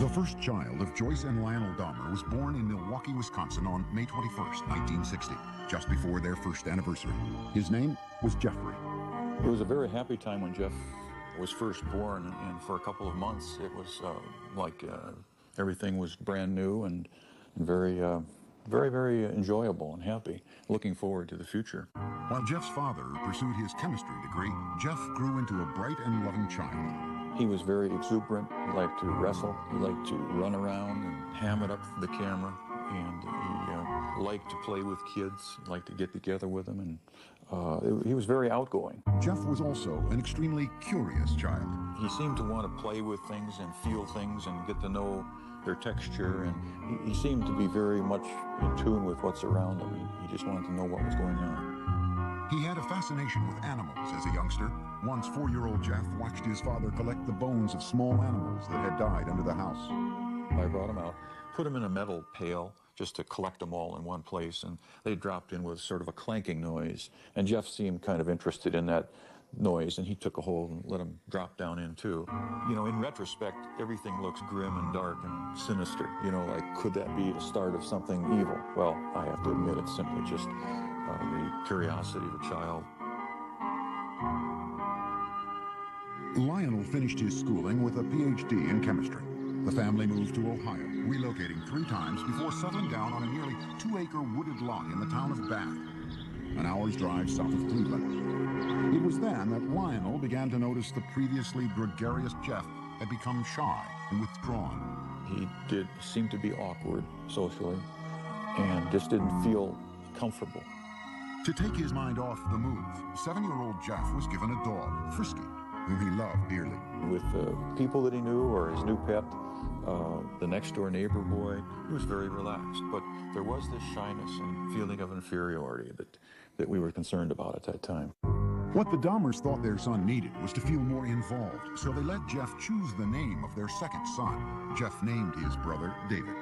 The first child of Joyce and Lionel Dahmer was born in Milwaukee, Wisconsin on May 21st, 1960, just before their first anniversary. His name was Jeffrey. It was a very happy time when Jeff was first born, and for a couple of months it was like everything was brand new and very, very enjoyable and happy, looking forward to the future. While Jeff's father pursued his chemistry degree, Jeff grew into a bright and loving child. He was very exuberant. He liked to wrestle. He liked to run around and ham it up for the camera. And he liked to play with kids. He liked to get together with them. And he was very outgoing. Jeff was also an extremely curious child. He seemed to want to play with things and feel things and get to know their texture. And he seemed to be very much in tune with what's around him. He just wanted to know what was going on. He had a fascination with animals as a youngster. Once 4-year-old Jeff watched his father collect the bones of small animals that had died under the house. I brought him out, put him in a metal pail just to collect them all in one place, and they dropped in with sort of a clanking noise. And Jeff seemed kind of interested in that noise, and he took a hold and let them drop down in too. You know, in retrospect, everything looks grim and dark and sinister. You know, like, could that be the start of something evil? Well, I have to admit it's simply just the curiosity of a child. Lionel finished his schooling with a PhD in chemistry. The family moved to Ohio, relocating 3 times before settling down on a nearly 2-acre wooded lot in the town of Bath, an hour's drive south of Cleveland. It was then that Lionel began to notice the previously gregarious Jeff had become shy and withdrawn. He did seem to be awkward socially and just didn't feel comfortable. To take his mind off the move, 7-year-old Jeff was given a dog, Frisky, whom he loved dearly. With the people that he knew or his new pet, the next-door neighbor boy, he was very relaxed. But there was this shyness and feeling of inferiority that we were concerned about at that time. What the Dahmers thought their son needed was to feel more involved, so they let Jeff choose the name of their second son. Jeff named his brother David.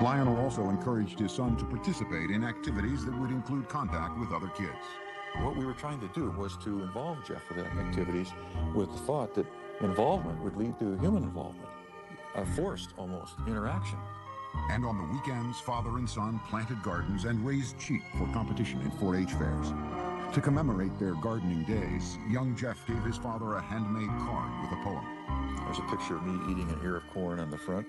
Lionel also encouraged his son to participate in activities that would include contact with other kids. What we were trying to do was to involve Jeff with activities with the thought that involvement would lead to human involvement, a forced, almost, interaction. And on the weekends, father and son planted gardens and raised sheep for competition in 4-H fairs. To commemorate their gardening days, young Jeff gave his father a handmade card with a poem. There's a picture of me eating an ear of corn on the front,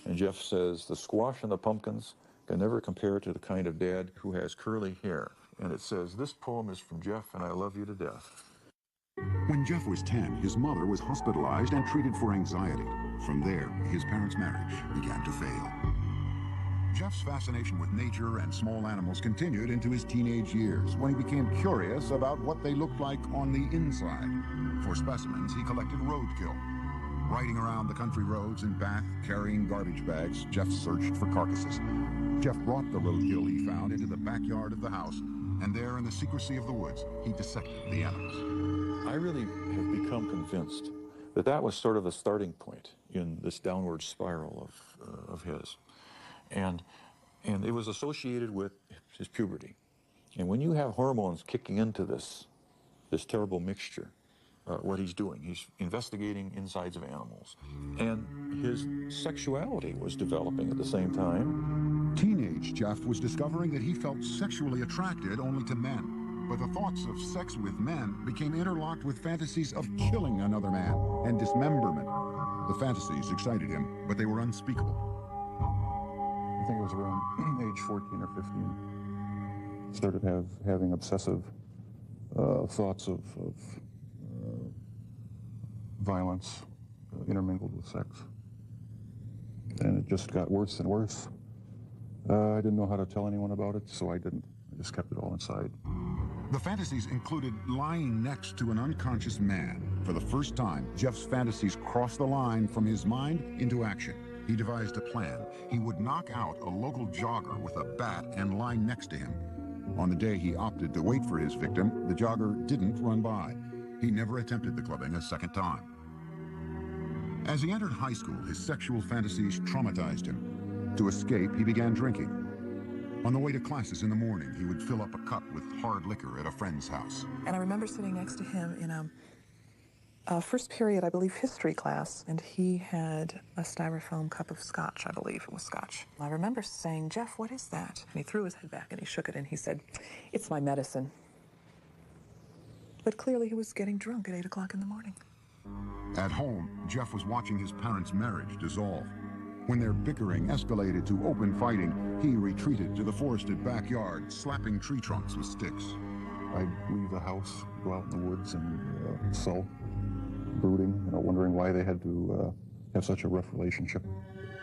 and Jeff says, "The squash and the pumpkins can never compare to the kind of dad who has curly hair." And it says, "This poem is from Jeff, and I love you to death." When Jeff was 10, his mother was hospitalized and treated for anxiety. From there, his parents' marriage began to fail. Jeff's fascination with nature and small animals continued into his teenage years, when he became curious about what they looked like on the inside. For specimens, he collected roadkill. Riding around the country roads in Bath, carrying garbage bags, Jeff searched for carcasses. Jeff brought the roadkill he found into the backyard of the house, and there in the secrecy of the woods, he dissected the animals. I really have become convinced that that was sort of the starting point in this downward spiral of his. And it was associated with his puberty. And when you have hormones kicking into this terrible mixture, what he's doing, he's investigating insides of animals. And his sexuality was developing at the same time. Teenage Jeff was discovering that he felt sexually attracted only to men. But the thoughts of sex with men became interlocked with fantasies of killing another man and dismemberment. The fantasies excited him, but they were unspeakable. I think it was around age 14 or 15. Started having obsessive thoughts of violence intermingled with sex. And it just got worse and worse. I didn't know how to tell anyone about it, so I didn't. I just kept it all inside. The fantasies included lying next to an unconscious man. For the first time, Jeff's fantasies crossed the line from his mind into action. He devised a plan. He would knock out a local jogger with a bat and lie next to him. On the day he opted to wait for his victim, the jogger didn't run by. He never attempted the clubbing a second time. As he entered high school, his sexual fantasies traumatized him. To escape, he began drinking. On the way to classes in the morning, he would fill up a cup with hard liquor at a friend's house. And I remember sitting next to him in First period, I believe, history class, and he had a styrofoam cup of scotch, I believe it was scotch. I remember saying, "Jeff, what is that?" And he threw his head back and he shook it and he said, "It's my medicine." But clearly he was getting drunk at 8 o'clock in the morning. At home, Jeff was watching his parents' marriage dissolve. When their bickering escalated to open fighting, he retreated to the forested backyard, slapping tree trunks with sticks. I'd leave the house, go out in the woods and sulk, brooding, wondering why they had to have such a rough relationship.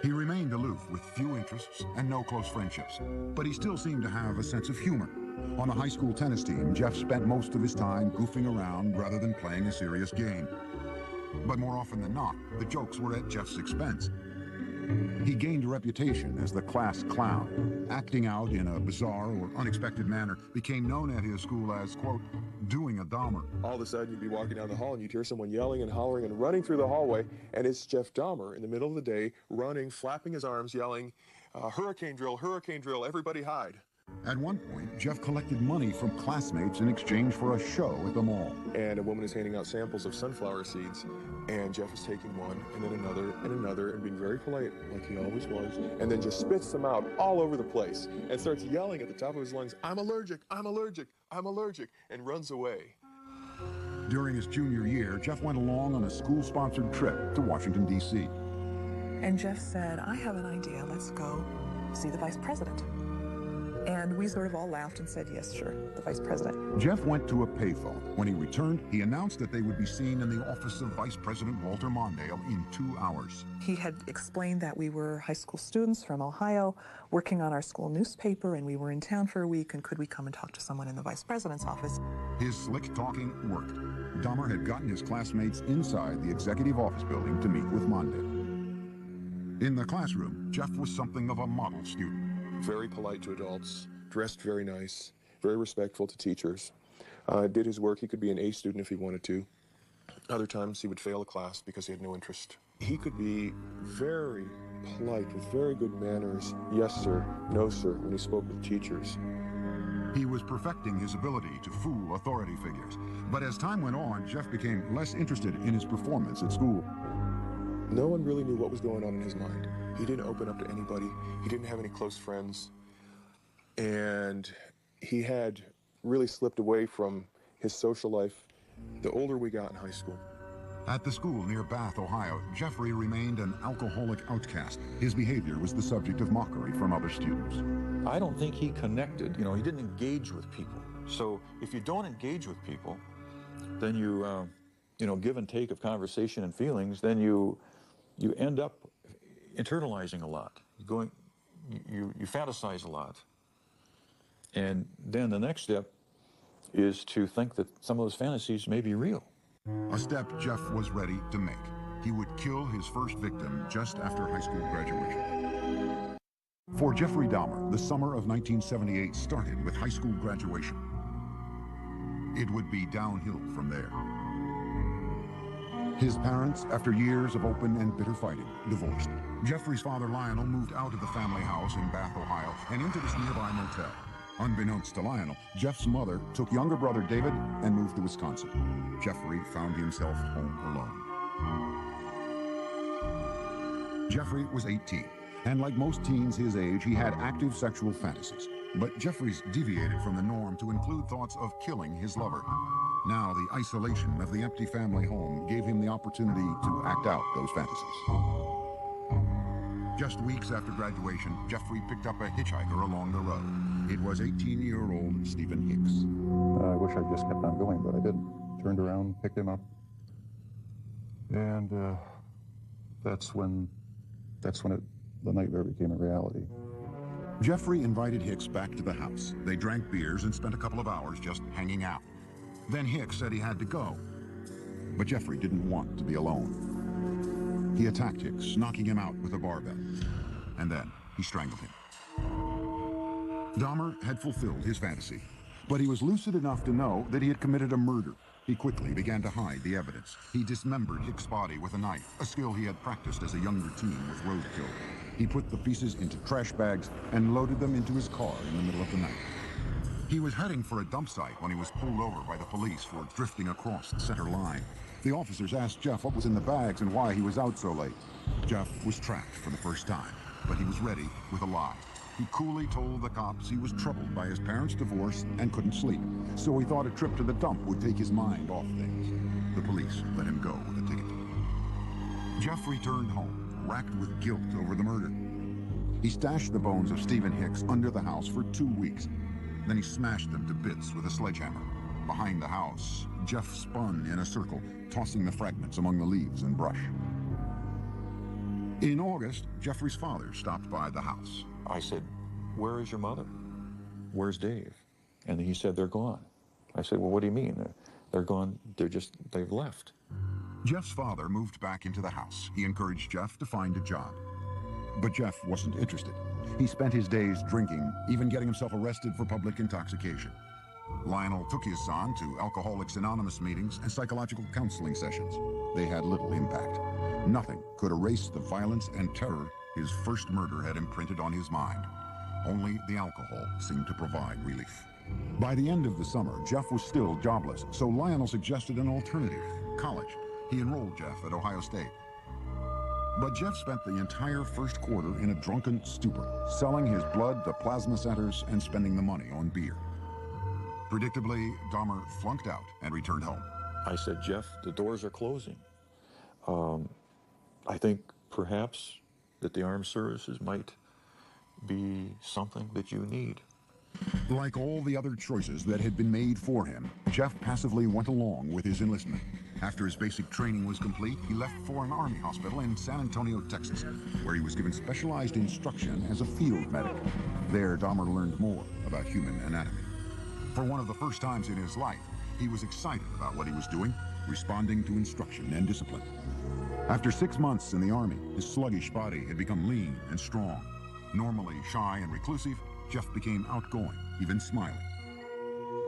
He remained aloof with few interests and no close friendships, but he still seemed to have a sense of humor. On a high school tennis team, Jeff spent most of his time goofing around rather than playing a serious game. But more often than not, the jokes were at Jeff's expense. He gained a reputation as the class clown. Acting out in a bizarre or unexpected manner became known at his school as, quote, doing a Dahmer. All of a sudden, you'd be walking down the hall and you'd hear someone yelling and hollering and running through the hallway, and it's Jeff Dahmer in the middle of the day, running, flapping his arms, yelling, hurricane drill, everybody hide. At one point, Jeff collected money from classmates in exchange for a show at the mall. And a woman is handing out samples of sunflower seeds, and Jeff is taking one, and then another, and being very polite, like he always was, and then just spits them out all over the place, and starts yelling at the top of his lungs, I'm allergic, and runs away. During his junior year, Jeff went along on a school-sponsored trip to Washington, D.C. And Jeff said, "I have an idea, let's go see the vice president." And we sort of all laughed and said, "Yes, sure, the vice president." Jeff went to a payphone. When he returned, he announced that they would be seen in the office of Vice President Walter Mondale in 2 hours. He had explained that we were high school students from Ohio working on our school newspaper, and we were in town for a week, and could we come and talk to someone in the vice president's office? His slick talking worked. Dahmer had gotten his classmates inside the executive office building to meet with Mondale. In the classroom, Jeff was something of a model student. Very polite to adults, dressed very nice, very respectful to teachers. Did his work. He could be an A student if he wanted to. Other times he would fail a class because he had no interest. He could be very polite with very good manners, yes sir, no sir, when he spoke with teachers. He was perfecting his ability to fool authority figures. But as time went on, Jeff became less interested in his performance at school. No one really knew what was going on in his mind. He didn't open up to anybody. He didn't have any close friends. And he had really slipped away from his social life the older we got in high school. At the school near Bath, Ohio, Jeffrey remained an alcoholic outcast. His behavior was the subject of mockery from other students. I don't think he connected, he didn't engage with people. So if you don't engage with people, then you give and take of conversation and feelings, then you end up internalizing a lot. You fantasize a lot. And then the next step is to think that some of those fantasies may be real. A step Jeff was ready to make. He would kill his first victim just after high school graduation. For Jeffrey Dahmer, the summer of 1978 started with high school graduation. It would be downhill from there. His parents, after years of open and bitter fighting, divorced. Jeffrey's father, Lionel, moved out of the family house in Bath, Ohio, and into this nearby motel. Unbeknownst to Lionel, Jeff's mother took younger brother David and moved to Wisconsin. Jeffrey found himself home alone. Jeffrey was 18, and like most teens his age, he had active sexual fantasies. But Jeffrey's deviated from the norm to include thoughts of killing his lover. Now, the isolation of the empty family home gave him the opportunity to act out those fantasies. Just weeks after graduation, Jeffrey picked up a hitchhiker along the road. It was 18-year-old Stephen Hicks. I wish I'd just kept on going, but I didn't. Turned around, picked him up, and that's when the nightmare became a reality. Jeffrey invited Hicks back to the house. They drank beers and spent a couple of hours just hanging out. Then Hicks said he had to go, but Jeffrey didn't want to be alone. He attacked Hicks, knocking him out with a barbell, and then he strangled him. Dahmer had fulfilled his fantasy, but he was lucid enough to know that he had committed a murder. He quickly began to hide the evidence. He dismembered Hicks' body with a knife, a skill he had practiced as a younger teen with roadkill. He put the pieces into trash bags and loaded them into his car in the middle of the night. He was heading for a dump site when he was pulled over by the police for drifting across the center line. The officers asked Jeff what was in the bags and why he was out so late. Jeff was trapped for the first time, but he was ready with a lie. He coolly told the cops he was troubled by his parents' divorce and couldn't sleep, so he thought a trip to the dump would take his mind off things. The police let him go with a ticket. Jeff returned home, racked with guilt over the murder. He stashed the bones of Stephen Hicks under the house for 2 weeks. Then he smashed them to bits with a sledgehammer. Behind the house, Jeff spun in a circle, tossing the fragments among the leaves and brush. In August, Jeffrey's father stopped by the house. I said, "Where is your mother? Where's Dave?" And he said, "They're gone." I said, "Well, what do you mean? They're gone, they've left." Jeff's father moved back into the house. He encouraged Jeff to find a job. But Jeff wasn't interested. He spent his days drinking, even getting himself arrested for public intoxication. Lionel took his son to Alcoholics Anonymous meetings and psychological counseling sessions. They had little impact. Nothing could erase the violence and terror his first murder had imprinted on his mind. Only the alcohol seemed to provide relief. By the end of the summer, Jeff was still jobless, so Lionel suggested an alternative: college. He enrolled Jeff at Ohio State. But Jeff spent the entire first quarter in a drunken stupor, selling his blood to plasma centers and spending the money on beer. Predictably, Dahmer flunked out and returned home. I said, "Jeff, the doors are closing. I think perhaps that the armed services might be something that you need." Like all the other choices that had been made for him, Jeff passively went along with his enlistment. After his basic training was complete, he left for an Army hospital in San Antonio, Texas, where he was given specialized instruction as a field medic. There, Dahmer learned more about human anatomy. For one of the first times in his life, he was excited about what he was doing, responding to instruction and discipline. After 6 months in the Army, his sluggish body had become lean and strong. Normally shy and reclusive, Jeff became outgoing, even smiling.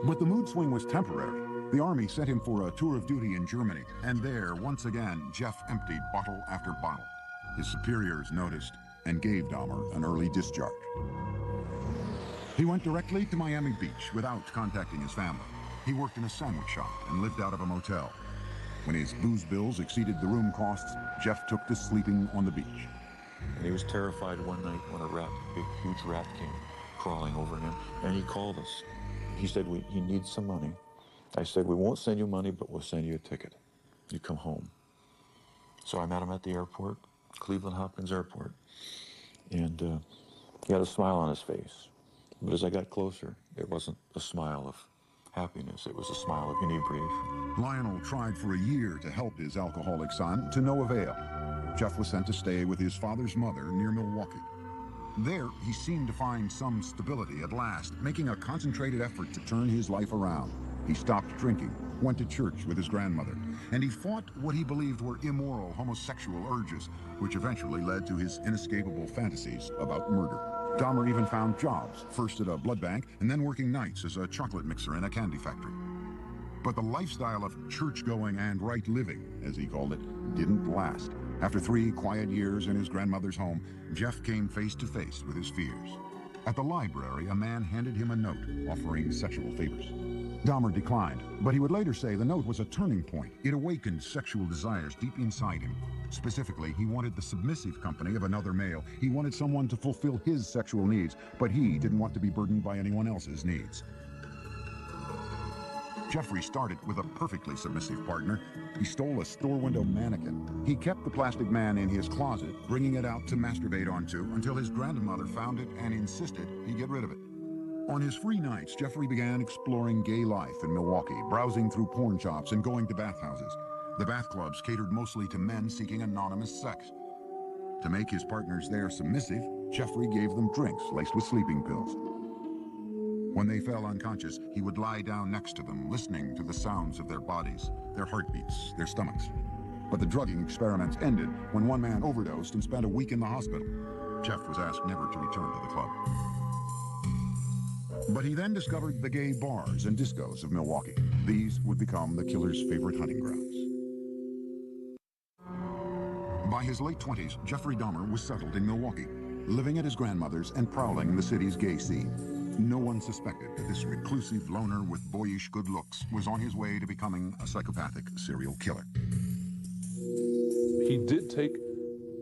But the mood swing was temporary. The Army sent him for a tour of duty in Germany, and there, once again, Jeff emptied bottle after bottle. His superiors noticed and gave Dahmer an early discharge. He went directly to Miami Beach without contacting his family. He worked in a sandwich shop and lived out of a motel. When his booze bills exceeded the room costs, Jeff took to sleeping on the beach. And he was terrified one night when a big, huge rat came crawling over him, and he called us. He said, he needs some money. I said, "We won't send you money, but we'll send you a ticket. You come home." So I met him at the airport, Cleveland Hopkins Airport, and he had a smile on his face. But as I got closer, it wasn't a smile of happiness, it was a smile of inebriation. Lionel tried for a year to help his alcoholic son, to no avail. Jeff was sent to stay with his father's mother near Milwaukee. There, he seemed to find some stability at last, making a concentrated effort to turn his life around. He stopped drinking, went to church with his grandmother, and he fought what he believed were immoral homosexual urges, which eventually led to his inescapable fantasies about murder. Dahmer even found jobs, first at a blood bank, and then working nights as a chocolate mixer in a candy factory. But the lifestyle of church-going and right living, as he called it, didn't last. After 3 quiet years in his grandmother's home, Jeff came face to face with his fears. At the library, a man handed him a note offering sexual favors. Dahmer declined, but he would later say the note was a turning point. It awakened sexual desires deep inside him. Specifically, he wanted the submissive company of another male. He wanted someone to fulfill his sexual needs, but he didn't want to be burdened by anyone else's needs. Jeffrey started with a perfectly submissive partner. He stole a store window mannequin. He kept the plastic man in his closet, bringing it out to masturbate onto until his grandmother found it and insisted he get rid of it. On his free nights, Jeffrey began exploring gay life in Milwaukee, browsing through porn shops and going to bathhouses. The bath clubs catered mostly to men seeking anonymous sex. To make his partners there submissive, Jeffrey gave them drinks laced with sleeping pills. When they fell unconscious, he would lie down next to them, listening to the sounds of their bodies, their heartbeats, their stomachs. But the drugging experiments ended when one man overdosed and spent a week in the hospital. Jeff was asked never to return to the club. But he then discovered the gay bars and discos of Milwaukee. These would become the killer's favorite hunting grounds. By his late 20s, Jeffrey Dahmer was settled in Milwaukee, living at his grandmother's and prowling the city's gay scene. No one suspected that this reclusive loner with boyish good looks was on his way to becoming a psychopathic serial killer. He did take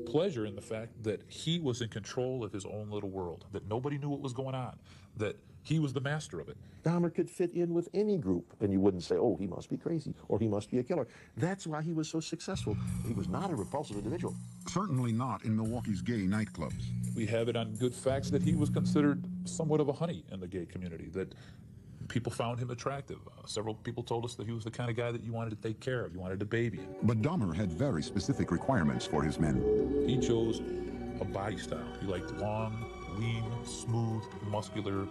pleasure in the fact that he was in control of his own little world, that nobody knew what was going on, that he was the master of it. Dahmer could fit in with any group, and you wouldn't say, oh, he must be crazy, or he must be a killer. That's why he was so successful. He was not a repulsive individual. Certainly not in Milwaukee's gay nightclubs. We have it on good facts that he was considered somewhat of a honey in the gay community, that people found him attractive. Several people told us that he was the kind of guy that you wanted to take care of, you wanted to baby him. But Dahmer had very specific requirements for his men. He chose a body style. He liked long, lean, smooth, muscular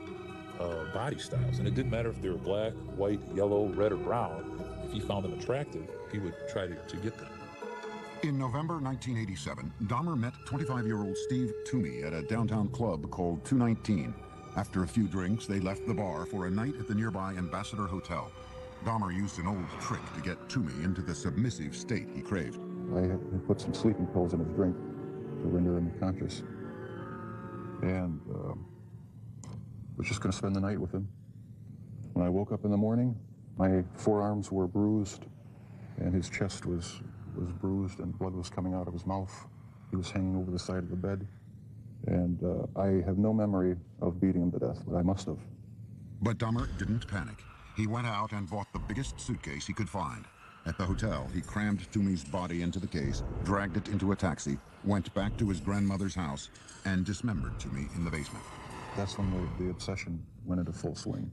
body styles. And it didn't matter if they were black, white, yellow, red, or brown. If he found them attractive, he would try to get them. In November 1987, Dahmer met 25-year-old Steve Toomey at a downtown club called 219. After a few drinks, they left the bar for a night at the nearby Ambassador Hotel. Dahmer used an old trick to get Toomey into the submissive state he craved. I had put some sleeping pills in his drink to render him unconscious. And was just going to spend the night with him. When I woke up in the morning, my forearms were bruised, and his chest was bruised, and blood was coming out of his mouth. He was hanging over the side of the bed. And I have no memory of beating him to death, but I must have. But Dahmer didn't panic. He went out and bought the biggest suitcase he could find. At the hotel, he crammed Toomey's body into the case, dragged it into a taxi, went back to his grandmother's house, and dismembered Toomey in the basement. That's when the obsession went into full swing.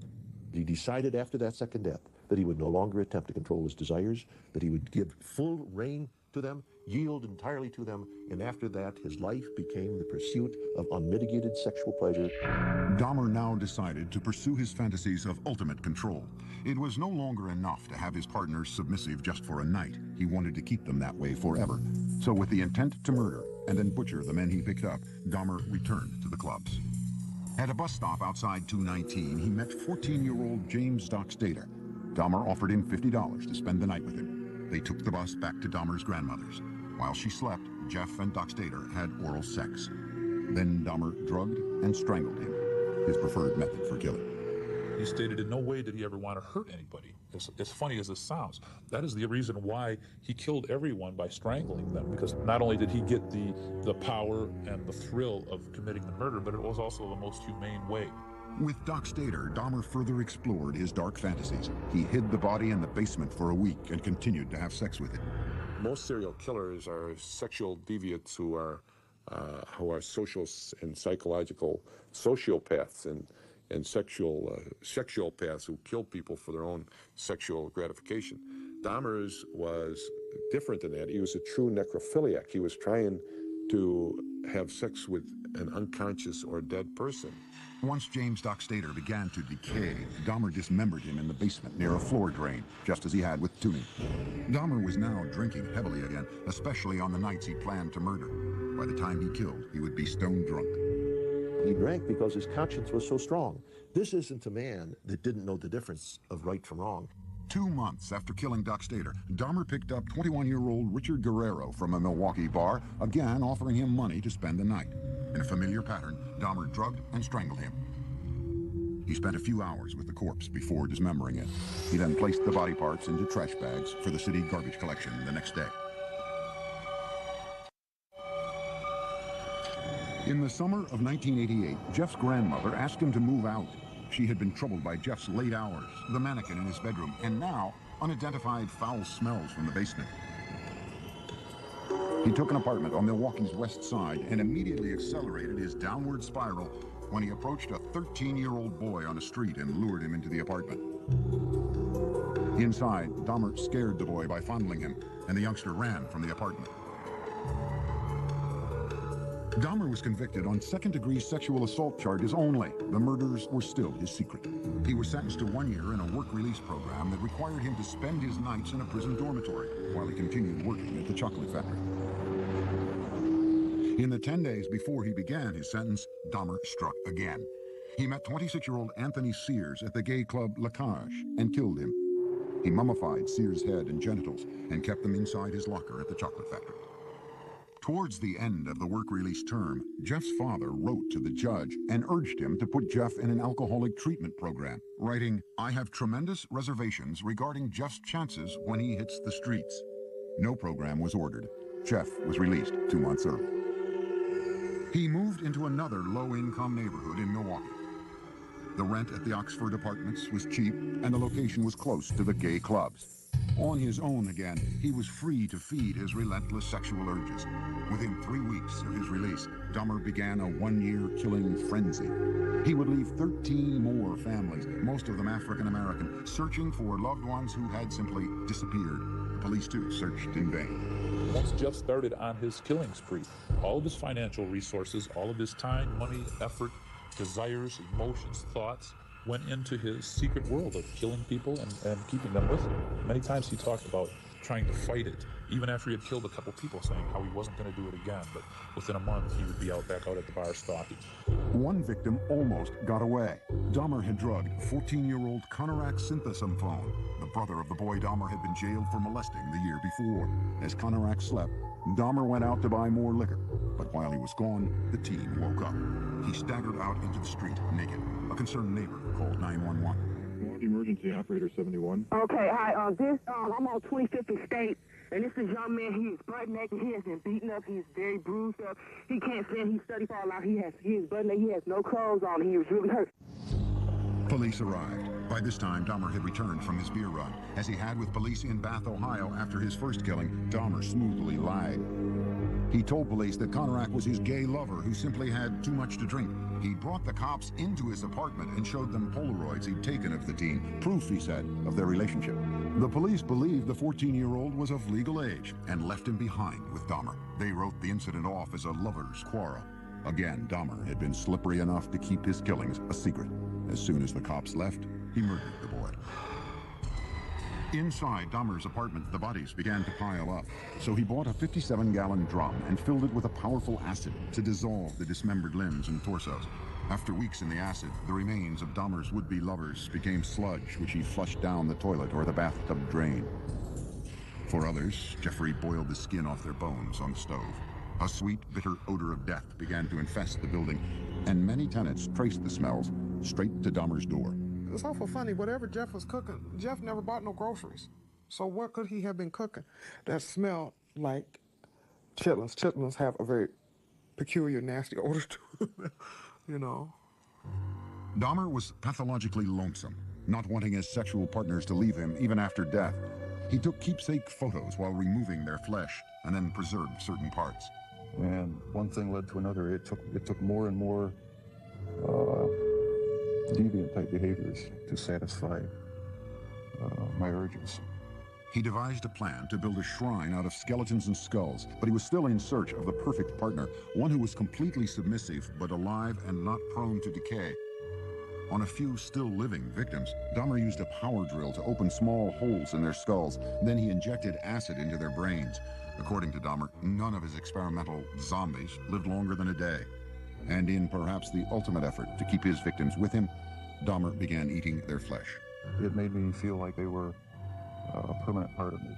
He decided after that second death that he would no longer attempt to control his desires, that he would give full rein to them, yield entirely to them, and after that, his life became the pursuit of unmitigated sexual pleasure. Dahmer now decided to pursue his fantasies of ultimate control. It was no longer enough to have his partners submissive just for a night. He wanted to keep them that way forever. So with the intent to murder and then butcher the men he picked up, Dahmer returned to the clubs. At a bus stop outside 219, he met 14-year-old James Dockstader. Dahmer offered him $50 to spend the night with him. They took the bus back to Dahmer's grandmother's. While she slept, Jeff and Dockstader had oral sex. Then Dahmer drugged and strangled him, his preferred method for killing. He stated in no way did he ever want to hurt anybody. As funny as this sounds, that is the reason why he killed everyone by strangling them, because not only did he get the power and the thrill of committing the murder, but it was also the most humane way. With Dockstader, Dahmer further explored his dark fantasies. He hid the body in the basement for a week and continued to have sex with it. Most serial killers are sexual deviants who are social and psychological sociopaths and sexual paths who kill people for their own sexual gratification. Dahmer's was different than that. He was a true necrophiliac. He was trying to have sex with an unconscious or dead person. Once James Dockstader began to decay, Dahmer dismembered him in the basement near a floor drain, just as he had with Toomey. Dahmer was now drinking heavily again, especially on the nights he planned to murder. By the time he killed, he would be stone drunk. He drank because his conscience was so strong. This isn't a man that didn't know the difference of right from wrong. 2 months after killing Dockstader, Dahmer picked up 21-year-old Richard Guerrero from a Milwaukee bar, again offering him money to spend the night. In a familiar pattern, Dahmer drugged and strangled him. He spent a few hours with the corpse before dismembering it. He then placed the body parts into trash bags for the city garbage collection the next day. In the summer of 1988, Jeff's grandmother asked him to move out. She had been troubled by Jeff's late hours, the mannequin in his bedroom, and now unidentified foul smells from the basement. He took an apartment on Milwaukee's west side and immediately accelerated his downward spiral when he approached a 13-year-old boy on a street and lured him into the apartment. Inside, Dahmer scared the boy by fondling him, and the youngster ran from the apartment. Dahmer was convicted on second-degree sexual assault charges only. The murders were still his secret. He was sentenced to 1 year in a work-release program that required him to spend his nights in a prison dormitory while he continued working at the chocolate factory. In the 10 days before he began his sentence, Dahmer struck again. He met 26-year-old Anthony Sears at the gay club La Cage and killed him. He mummified Sears' head and genitals and kept them inside his locker at the chocolate factory. Towards the end of the work release term, Jeff's father wrote to the judge and urged him to put Jeff in an alcoholic treatment program, writing, "I have tremendous reservations regarding Jeff's chances when he hits the streets." No program was ordered. Jeff was released 2 months early. He moved into another low-income neighborhood in Milwaukee. The rent at the Oxford Apartments was cheap, and the location was close to the gay clubs. On his own again, he was free to feed his relentless sexual urges. Within 3 weeks of his release, Dahmer began a one-year killing frenzy. He would leave 13 more families, most of them African-American, searching for loved ones who had simply disappeared. The police, too, searched in vain. Once Jeff started on his killing spree, all of his financial resources, all of his time, money, effort, desires, emotions, thoughts, went into his secret world of killing people and keeping them with him. Many times he talked about trying to fight it, even after he had killed a couple people, saying how he wasn't going to do it again, but within a month he would be back out at the bar stalking. One victim almost got away. Dahmer had drugged 14-year-old Konarak Synthesomphone. The brother of the boy Dahmer had been jailed for molesting the year before. As Konarak slept, Dahmer went out to buy more liquor. But while he was gone, the teen woke up. He staggered out into the street naked. A concerned neighbor called 911. Emergency operator 71. Okay, hi. I'm on 25th and State, and this is young man. He is butt naked. He has been beaten up. He's very bruised up. He can't stand. He's 30 fall out. He is butt naked. He has no clothes on. He was really hurt. Police arrived. By this time, Dahmer had returned from his beer run. As he had with police in Bath, Ohio after his first killing, Dahmer smoothly lied. He told police that Konarak was his gay lover who simply had too much to drink. He brought the cops into his apartment and showed them Polaroids he'd taken of the teen, proof, he said, of their relationship. The police believed the 14-year-old was of legal age and left him behind with Dahmer. They wrote the incident off as a lover's quarrel. Again, Dahmer had been slippery enough to keep his killings a secret. As soon as the cops left, he murdered the boy. Inside Dahmer's apartment, the bodies began to pile up. So he bought a 57-gallon drum and filled it with a powerful acid to dissolve the dismembered limbs and torsos. After weeks in the acid, the remains of Dahmer's would-be lovers became sludge, which he flushed down the toilet or the bathtub drain. For others, Jeffrey boiled the skin off their bones on the stove. A sweet, bitter odor of death began to infest the building, and many tenants traced the smells straight to Dahmer's door. It's awful funny. Whatever Jeff was cooking, Jeff never bought no groceries. So what could he have been cooking that smelled like chitlins? Chitlins have a very peculiar, nasty odor to them, you know. Dahmer was pathologically lonesome, not wanting his sexual partners to leave him even after death. He took keepsake photos while removing their flesh and then preserved certain parts. And one thing led to another. It took more and more deviant type behaviors to satisfy my urges. He devised a plan to build a shrine out of skeletons and skulls, but he was still in search of the perfect partner, one who was completely submissive but alive and not prone to decay. On a few still living victims, Dahmer used a power drill to open small holes in their skulls. Then he injected acid into their brains. According to Dahmer, none of his experimental zombies lived longer than a day. And in perhaps the ultimate effort to keep his victims with him, Dahmer began eating their flesh. It made me feel like they were a permanent part of me.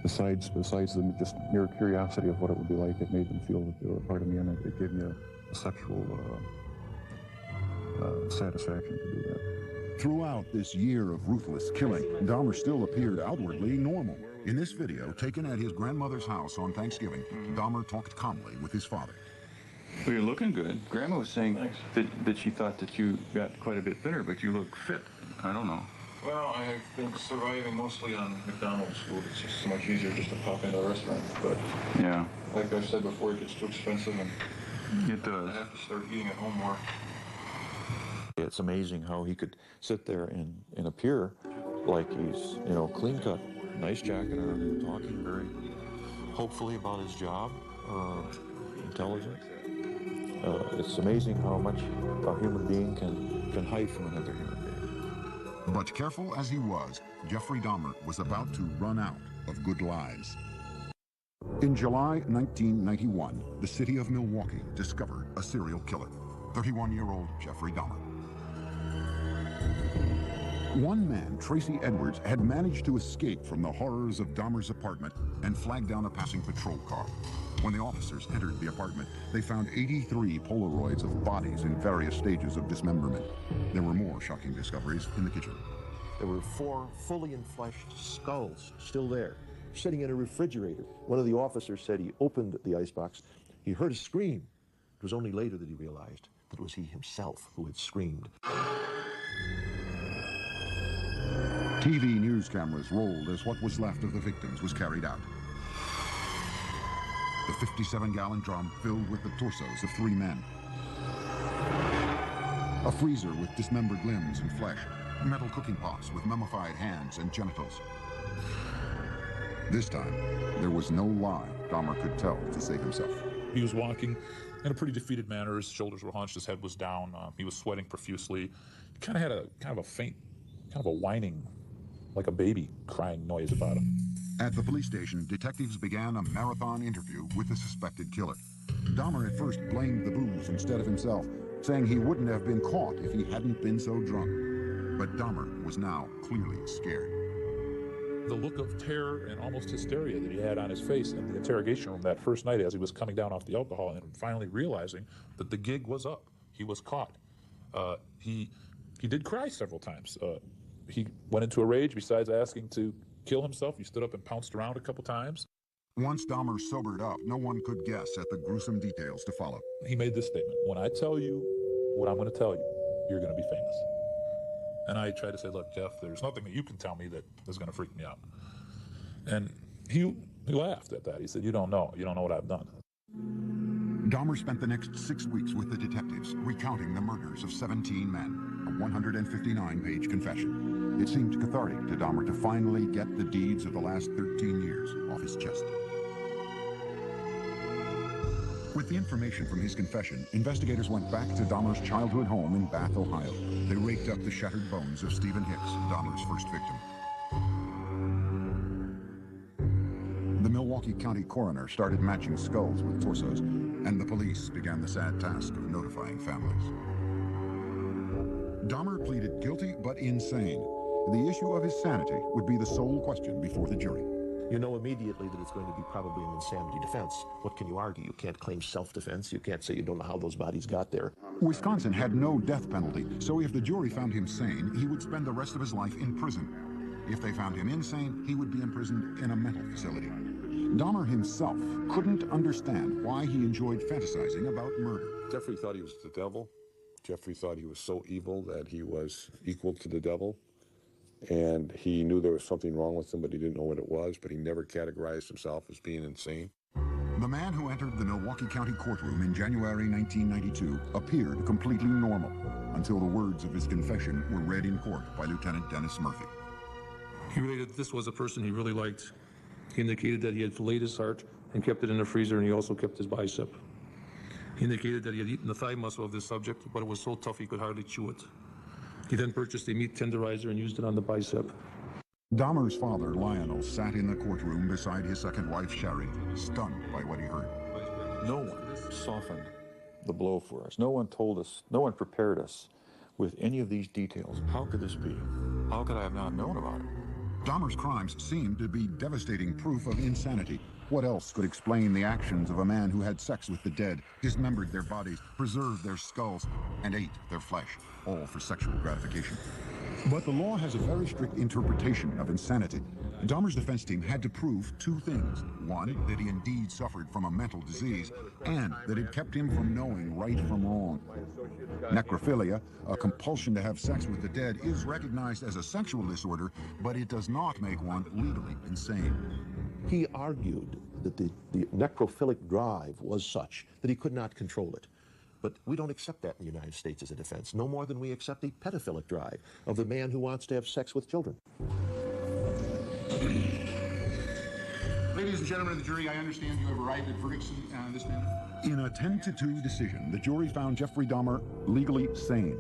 Besides the just mere curiosity of what it would be like, it made them feel that they were a part of me, and it gave me a sexual satisfaction to do that. Throughout this year of ruthless killing, Dahmer still appeared outwardly normal. In this video, taken at his grandmother's house on Thanksgiving, Dahmer talked calmly with his father. Well, you're looking good. Grandma was saying that she thought that you got quite a bit thinner, but you look fit. I don't know. Well, I've been surviving mostly on McDonald's food. It's just so much easier just to pop into a restaurant. But yeah, like I've said before, it gets too expensive, and it does. I have to start eating at home more. It's amazing how he could sit there and appear like he's, clean cut, nice jacket on, talking very hopefully about his job, intelligent. It's amazing how much a human being can hide from another human being. But careful as he was, Jeffrey Dahmer was about to run out of good lives. In July 1991, the city of Milwaukee discovered a serial killer, 31-year-old Jeffrey Dahmer. One man, Tracy Edwards, had managed to escape from the horrors of Dahmer's apartment and flag down a passing patrol car. When the officers entered the apartment, they found 83 Polaroids of bodies in various stages of dismemberment. There were more shocking discoveries in the kitchen. There were 4 fully enfleshed skulls still there, sitting in a refrigerator. One of the officers said he opened the icebox. He heard a scream. It was only later that he realized that it was he himself who had screamed. TV news cameras rolled as what was left of the victims was carried out. The 57-gallon drum filled with the torsos of 3 men. A freezer with dismembered limbs and flesh. Metal cooking pots with mummified hands and genitals. This time, there was no lie Dahmer could tell to save himself. He was walking in a pretty defeated manner. His shoulders were hunched, his head was down. He was sweating profusely. He kind of had a faint, kind of a whining, like a baby crying noise about him. At the police station, detectives began a marathon interview with the suspected killer. Dahmer at first blamed the booze instead of himself, saying he wouldn't have been caught if he hadn't been so drunk. But Dahmer was now clearly scared. The look of terror and almost hysteria that he had on his face in the interrogation room that first night as he was coming down off the alcohol and finally realizing that the gig was up. He was caught. He did cry several times. He went into a rage. Besides asking to kill himself, he stood up and pounced around a couple times. Once Dahmer sobered up, no one could guess at the gruesome details to follow. He made this statement: when I tell you what I'm going to tell you, you're going to be famous. And I tried to say, look, Jeff, there's nothing that you can tell me that is going to freak me out. And he laughed at that. He said, you don't know what I've done. Dahmer spent the next 6 weeks with the detectives, recounting the murders of 17 men, a 159-page confession. It seemed cathartic to Dahmer to finally get the deeds of the last 13 years off his chest. With the information from his confession, investigators went back to Dahmer's childhood home in Bath, Ohio. They raked up the shattered bones of Stephen Hicks, Dahmer's first victim. The Milwaukee County coroner started matching skulls with torsos, and the police began the sad task of notifying families. Dahmer pleaded guilty but insane. The issue of his sanity would be the sole question before the jury. You know immediately that it's going to be probably an insanity defense. What can you argue? You can't claim self-defense. You can't say you don't know how those bodies got there. Wisconsin had no death penalty, so if the jury found him sane, he would spend the rest of his life in prison. If they found him insane, he would be imprisoned in a mental facility. Dahmer himself couldn't understand why he enjoyed fantasizing about murder. Jeffrey thought he was the devil. Jeffrey thought he was so evil that he was equal to the devil. And he knew there was something wrong with him, but he didn't know what it was, but he never categorized himself as being insane. The man who entered the Milwaukee County courtroom in January 1992 appeared completely normal until the words of his confession were read in court by Lieutenant Dennis Murphy. He related that this was a person he really liked. He indicated that he had filleted his heart and kept it in the freezer, and he also kept his bicep. He indicated that he had eaten the thigh muscle of this subject, but it was so tough he could hardly chew it. He then purchased a meat tenderizer and used it on the bicep. Dahmer's father, Lionel, sat in the courtroom beside his second wife, Sherry, stunned by what he heard. No one softened the blow for us. No one told us, no one prepared us with any of these details. How could this be? How could I have not known about it? Dahmer's crimes seemed to be devastating proof of insanity. What else could explain the actions of a man who had sex with the dead, dismembered their bodies, preserved their skulls, and ate their flesh, all for sexual gratification? But the law has a very strict interpretation of insanity. Dahmer's defense team had to prove 2 things. One, that he indeed suffered from a mental disease, and that it kept him from knowing right from wrong. Necrophilia, a compulsion to have sex with the dead, is recognized as a sexual disorder, but it does not make one legally insane. He argued that the necrophilic drive was such that he could not control it. But we don't accept that in the United States as a defense, no more than we accept the pedophilic drive of the man who wants to have sex with children. Ladies and gentlemen of the jury, I understand you have arrived at verdicts in this manner. In a 10-2 decision, the jury found Jeffrey Dahmer legally sane.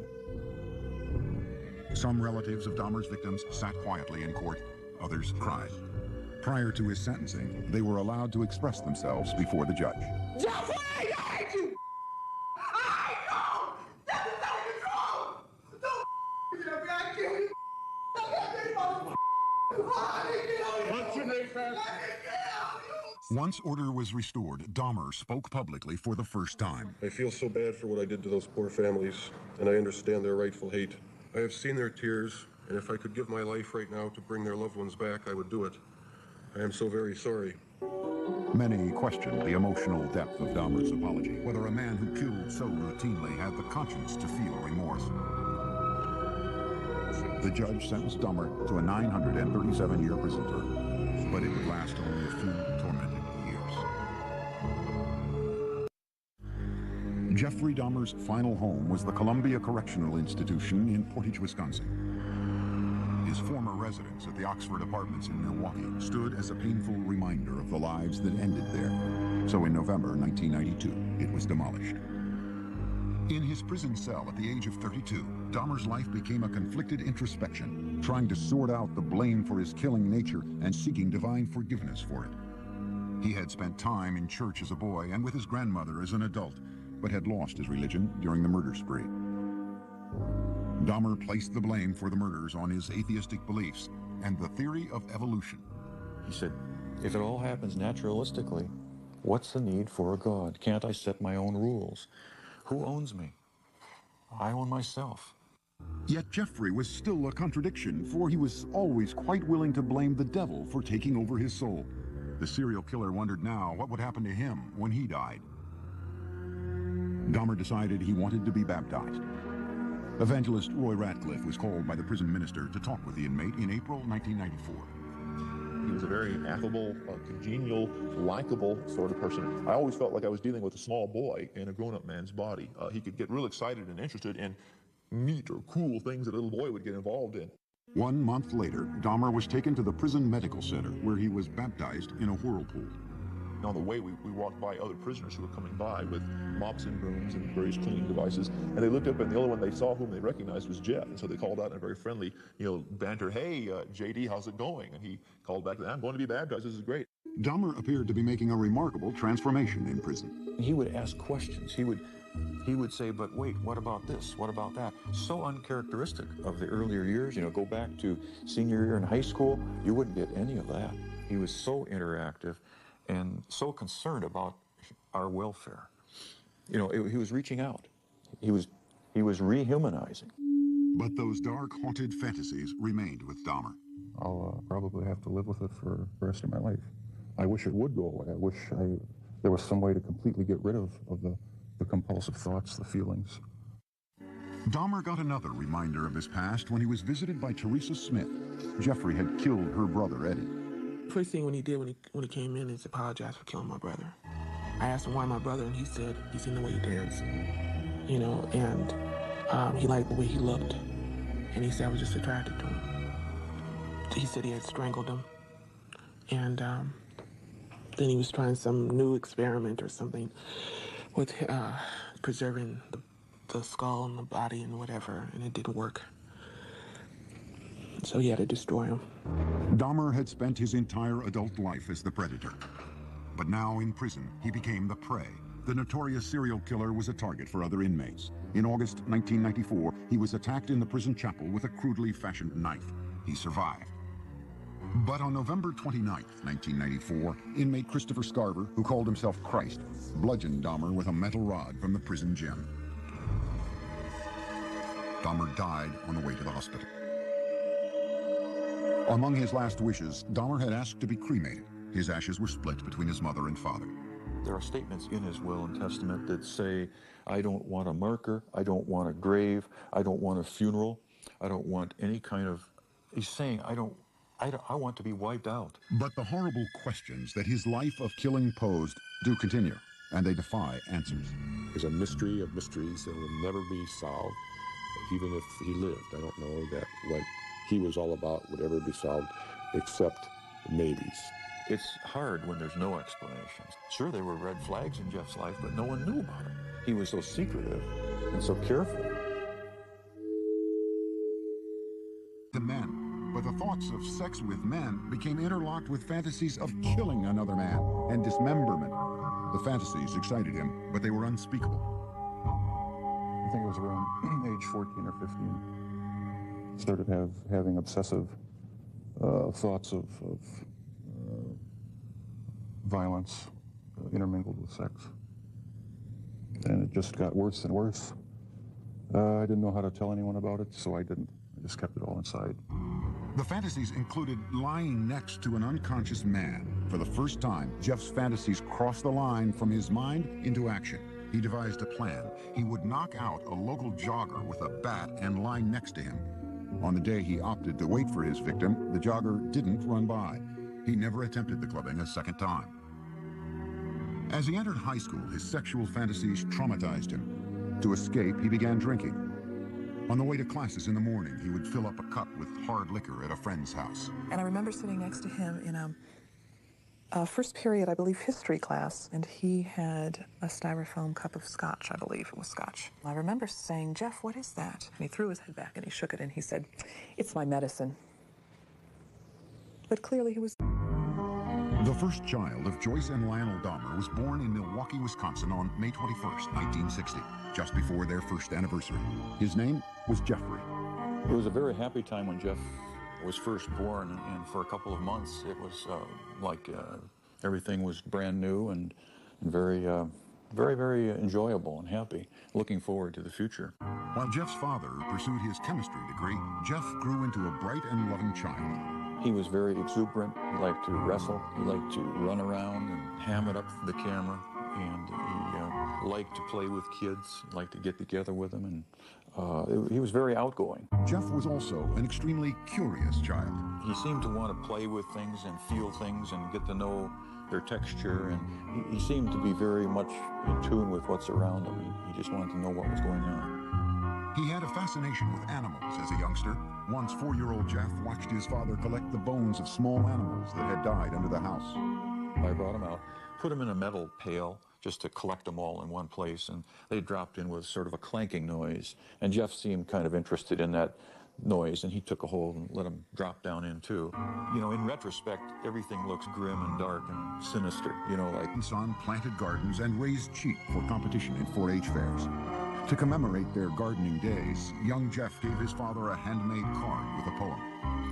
Some relatives of Dahmer's victims sat quietly in court, others cried. Prior to his sentencing, they were allowed to express themselves before the judge. Jeffrey, I hate you! I know! That is not control! Don't Jeffrey, I kill you! Once order was restored, Dahmer spoke publicly for the first time. I feel so bad for what I did to those poor families, and I understand their rightful hate. I have seen their tears, and if I could give my life right now to bring their loved ones back, I would do it. I am so very sorry. Many questioned the emotional depth of Dahmer's apology, whether a man who killed so routinely had the conscience to feel remorse. The judge sentenced Dahmer to a 937-year prison term, but it would last only a few tormented years. Jeffrey Dahmer's final home was the Columbia Correctional Institution in Portage, Wisconsin. His former residence at the Oxford Apartments in Milwaukee stood as a painful reminder of the lives that ended there. So in November 1992, it was demolished. In his prison cell at the age of 32, Dahmer's life became a conflicted introspection, trying to sort out the blame for his killing nature and seeking divine forgiveness for it. He had spent time in church as a boy and with his grandmother as an adult, but had lost his religion during the murder spree. Dahmer placed the blame for the murders on his atheistic beliefs and the theory of evolution. He said, if it all happens naturalistically, what's the need for a God? Can't I set my own rules? Who owns me? I own myself. Yet Jeffrey was still a contradiction, for he was always quite willing to blame the devil for taking over his soul. The serial killer wondered now what would happen to him when he died. Dahmer decided he wanted to be baptized. Evangelist Roy Ratcliffe was called by the prison minister to talk with the inmate in April 1994. He was a very affable, congenial, likable sort of person. I always felt like I was dealing with a small boy in a grown-up man's body. He could get real excited and interested in neat or cool things that a little boy would get involved in. 1 month later, Dahmer was taken to the prison medical center, where he was baptized in a whirlpool. On the way, we walked by other prisoners who were coming by with mops and brooms and various cleaning devices, and they looked up, and the only one they saw whom they recognized was Jeff. And so they called out in a very friendly, banter, "Hey, JD, how's it going?" And he called back, "I'm going to be baptized. This is great." Dahmer appeared to be making a remarkable transformation in prison. He would ask questions. He would say, but wait, what about this? What about that? So uncharacteristic of the earlier years. Go back to senior year in high school, you wouldn't get any of that. He was so interactive and so concerned about our welfare. He was reaching out. He was rehumanizing. But those dark, haunted fantasies remained with Dahmer. I'll probably have to live with it for the rest of my life. I wish it would go away. I wish there was some way to completely get rid of the compulsive thoughts, the feelings. Dahmer got another reminder of his past when he was visited by Teresa Smith. Jeffrey had killed her brother, Eddie. First thing when he when he came in is apologize for killing my brother. I asked him why my brother, and he said he seen the way he danced, and he liked the way he looked, and he said I was just attracted to him. He said he had strangled him, and then he was trying some new experiment or something with preserving the skull and the body and whatever, and it didn't work. So he had to destroy him. Dahmer had spent his entire adult life as the predator. But now in prison, he became the prey. The notorious serial killer was a target for other inmates. In August 1994, he was attacked in the prison chapel with a crudely fashioned knife. He survived. But on November 29th, 1994, inmate Christopher Scarver, who called himself Christ, bludgeoned Dahmer with a metal rod from the prison gym. Dahmer died on the way to the hospital. Among his last wishes, Dahmer had asked to be cremated. His ashes were split between his mother and father. There are statements in his will and testament that say, I don't want a marker, I don't want a grave, I don't want a funeral, I don't want any kind of... He's saying, I want to be wiped out. But the horrible questions that his life of killing posed do continue, and they defy answers. It's a mystery of mysteries that will never be solved, even if he lived. I don't know that what he was all about would ever be solved, except maybes. It's hard when there's no explanations. Sure, there were red flags in Jeff's life, but no one knew about him. He was so secretive and so careful. To men, but the thoughts of sex with men became interlocked with fantasies of killing another man and dismemberment. The fantasies excited him, but they were unspeakable. I think it was around age 14 or 15. Started having obsessive thoughts of violence intermingled with sex. And it just got worse and worse. I didn't know how to tell anyone about it, so I didn't. I just kept it all inside. The fantasies included lying next to an unconscious man. For the first time, Jeff's fantasies crossed the line from his mind into action. He devised a plan. He would knock out a local jogger with a bat and lie next to him. On the day he opted to wait for his victim, the jogger didn't run by. He never attempted the clubbing a second time. As he entered high school, his sexual fantasies traumatized him. To escape, he began drinking. On the way to classes in the morning, he would fill up a cup with hard liquor at a friend's house. And I remember sitting next to him in a first period, I believe, history class, and he had a styrofoam cup of scotch, I believe it was scotch. I remember saying, "Jeff, what is that?" And he threw his head back and he shook it and he said, "It's my medicine." But clearly he was... The first child of Joyce and Lionel Dahmer was born in Milwaukee, Wisconsin on May 21st, 1960, just before their first anniversary. His name was Jeffrey. It was a very happy time when Jeff was first born, and for a couple of months it was like everything was brand new and very, very enjoyable and happy, looking forward to the future. While Jeff's father pursued his chemistry degree, Jeff grew into a bright and loving child. He was very exuberant. He liked to wrestle. He liked to run around and ham it up for the camera. And he liked to play with kids. He liked to get together with them. And he was very outgoing. Jeff was also an extremely curious child. He seemed to want to play with things and feel things and get to know their texture. And he seemed to be very much in tune with what's around him. He just wanted to know what was going on. He had a fascination with animals as a youngster. Once 4-year-old Jeff watched his father collect the bones of small animals that had died under the house. I brought him out, put him in a metal pail just to collect them all in one place, and they dropped in with sort of a clanking noise. And Jeff seemed kind of interested in that noise, and he took a hold and let them drop down in too. You know, in retrospect, everything looks grim and dark and sinister, you know, like... Son planted gardens and raised sheep for competition in 4-H fairs. To commemorate their gardening days, young Jeff gave his father a handmade card with a poem.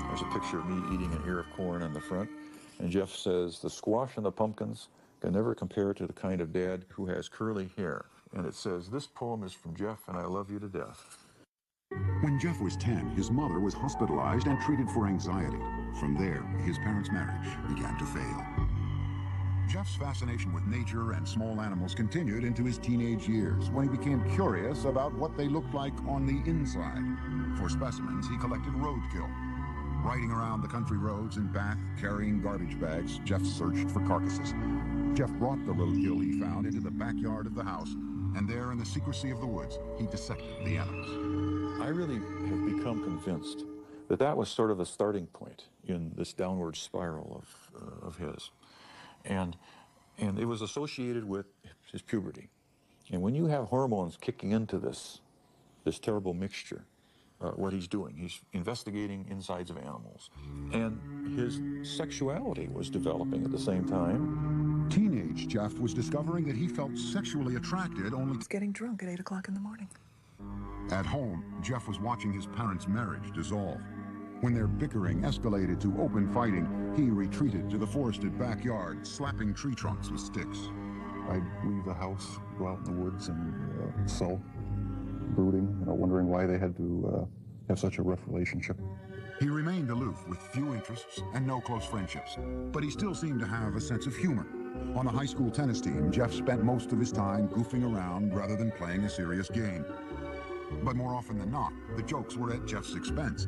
There's a picture of me eating an ear of corn on the front, and Jeff says, "The squash and the pumpkins can never compare to the kind of dad who has curly hair." And it says, "This poem is from Jeff, and I love you to death." When Jeff was 10, his mother was hospitalized and treated for anxiety. From there, his parents' marriage began to fail. Jeff's fascination with nature and small animals continued into his teenage years, when he became curious about what they looked like on the inside. For specimens, he collected roadkill. Riding around the country roads in Bath, carrying garbage bags, Jeff searched for carcasses. Jeff brought the roadkill he found into the backyard of the house, and there in the secrecy of the woods, he dissected the animals. I really have become convinced that that was sort of the starting point in this downward spiral of his. And it was associated with his puberty. And when you have hormones kicking into this terrible mixture, what he's doing, he's investigating insides of animals. And his sexuality was developing at the same time. Teenage Jeff was discovering that he felt sexually attracted only... He's getting drunk at 8 o'clock in the morning. At home, Jeff was watching his parents' marriage dissolve. When their bickering escalated to open fighting, he retreated to the forested backyard, slapping tree trunks with sticks. I'd leave the house, go out in the woods and sulk, brooding, wondering why they had to have such a rough relationship. He remained aloof with few interests and no close friendships, but he still seemed to have a sense of humor. On the high school tennis team, Jeff spent most of his time goofing around rather than playing a serious game. But more often than not, the jokes were at Jeff's expense.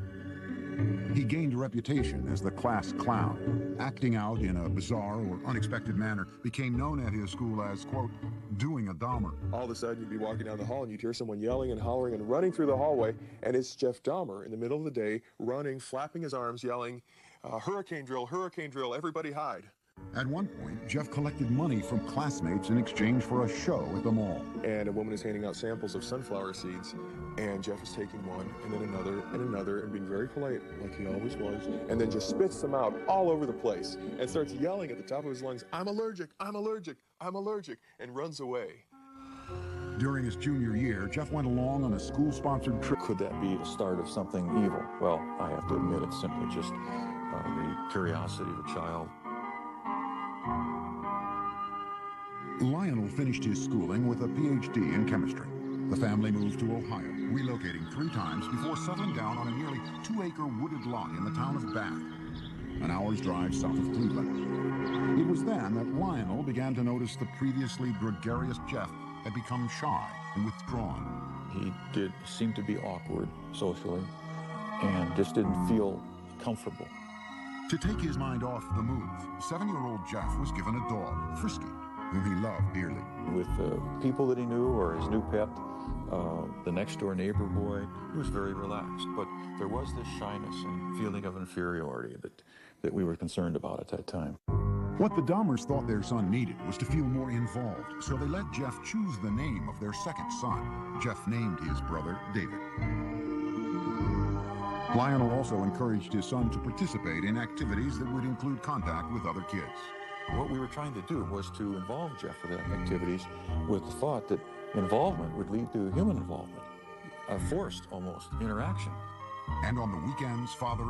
He gained a reputation as the class clown. Acting out in a bizarre or unexpected manner became known at his school as, quote, doing a Dahmer. All of a sudden, you'd be walking down the hall and you'd hear someone yelling and hollering and running through the hallway, and it's Jeff Dahmer in the middle of the day, running, flapping his arms, yelling, hurricane drill, everybody hide. At one point, Jeff collected money from classmates in exchange for a show at the mall. And a woman is handing out samples of sunflower seeds, and Jeff is taking one, and then another, and being very polite, like he always was, and then just spits them out all over the place, and starts yelling at the top of his lungs, I'm allergic, and runs away. During his junior year, Jeff went along on a school-sponsored trip. Could that be the start of something evil? Well, I have to admit it's simply just the curiosity of a child. Lionel finished his schooling with a PhD in chemistry. The family moved to Ohio, relocating 3 times before settling down on a nearly 2-acre wooded lot in the town of Bath, an hour's drive south of Cleveland. It was then that Lionel began to notice the previously gregarious Jeff had become shy and withdrawn. He did seem to be awkward socially and just didn't feel comfortable. To take his mind off the move, 7-year-old Jeff was given a dog, Frisky, whom he loved dearly. With the people that he knew or his new pet, the next-door neighbor boy, he was very relaxed. But there was this shyness and feeling of inferiority that we were concerned about at that time. What the Dahmers thought their son needed was to feel more involved, so they let Jeff choose the name of their second son. Jeff named his brother David. Lionel also encouraged his son to participate in activities that would include contact with other kids. What we were trying to do was to involve Jeff with activities with the thought that involvement would lead to human involvement, a forced, almost, interaction. And on the weekends, father